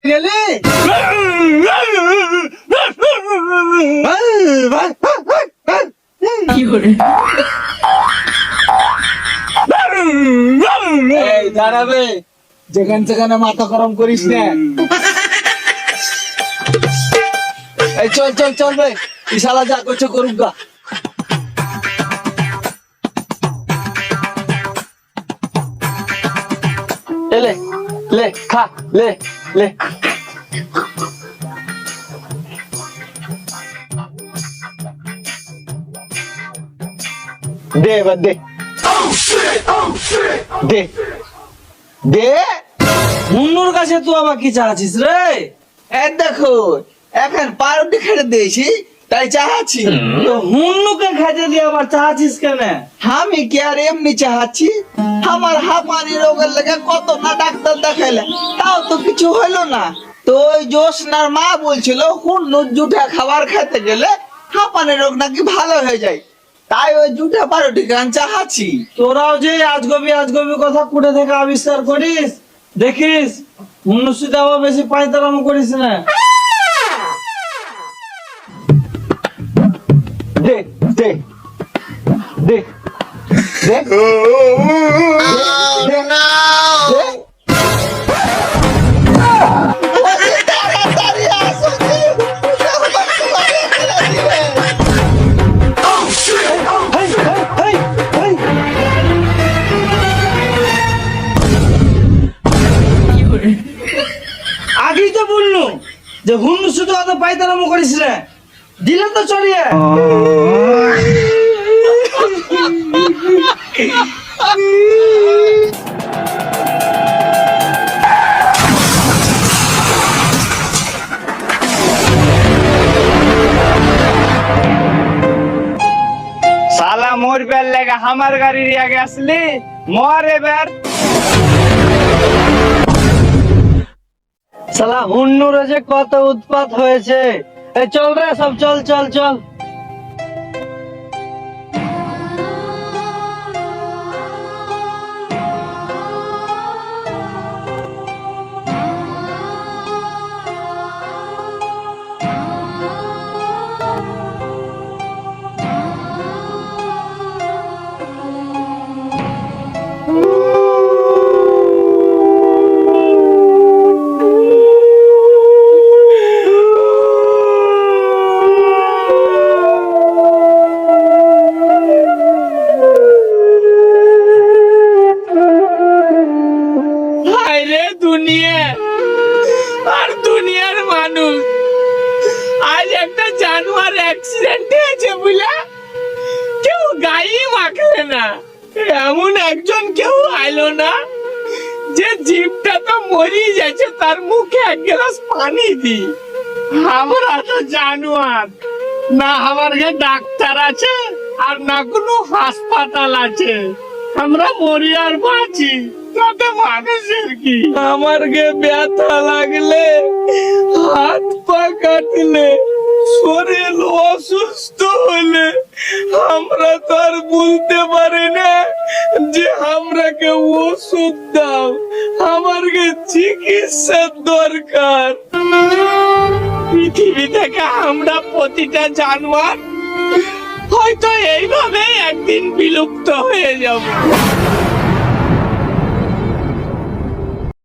গেলি কি করে এই দাঁড়াবে যেখানে সেখানে মাথা গরম করিস না। এই চল চল চল ভাই ইশালা যা করছে করুক গা। লে লে খা লে লে দে এবার দে দে দে। মুন্নুর কাছে তুই আবার কি চাচ্ছিস রে? এই দেখো এখন পাউরুটি খেতে দিয়েছি তাই চাহাচ্ছি। তো মুন্নুকে খেতে দিয়ে আবার চাচ্ছিস কেন? আমি কি আর এমনি চাহাচ্ছি? আমার হাঁপানি রোগের লেগে কত না ডাক্তার দেখাইলে তাও তো কিছু হলো না। তো ওই জোসনার মা বলছিল হুন্নুর জুঠা খাবার খেতে গেলে হাঁপানি রোগ নাকি ভালো হয়ে যায়, তাই ওই জুঠা পাউরুটি গান চাহাচ্ছি। তোরাও যে আজগবি আজগবি কথা কুড়ে থেকে আবিষ্কার করিস, দেখিস মুন্নুর সাথে আবার বেশি পায়তারাম করিস না। দে দে দে দে তাড়াতাড়ি আসো আগেই তো বললো যে হুন্নু শুধু অত পায়তারাম করিস না, দিলে তো চড়িয়ে। साला मोर पे लेगा हमार गाड़ी आगे असली मोरे बेर শালা হুন্নুর যে কত উৎপাত হয়েছে। এই চল রে সব চল চল চল। हाय रे दुनिया আর দুনিয়ার মানুষ আজ একটা জানোয়ার অ্যাক্সিডেন্ট হয়েছে বুঝলা, কেউ গায়ে মাখলে না, এমন একজন কেউ আইলো না যে জীবটা তো মরি যাচ্ছে তার মুখে এক গ্লাস পানি দি। আমরা তো জানোয়ার না, আমার কাছে ডাক্তার আছে আর না কোনো হাসপাতাল আছে, আমরা মরি আর বাঁচি তাতে মানুষের কি? আমার গে ব্যথা লাগলে হাত পা কাটলে শরীর অসুস্থ হলে আমরা তো আর বলতে পারি না যে আমরাকে ওষুধ দাও, আমার গে চিকিৎসার দরকার। পৃথিবী থেকে আমরা প্রতিটা জানোয়ার হয়তো এইভাবে একদিন বিলুপ্ত হয়ে যাব।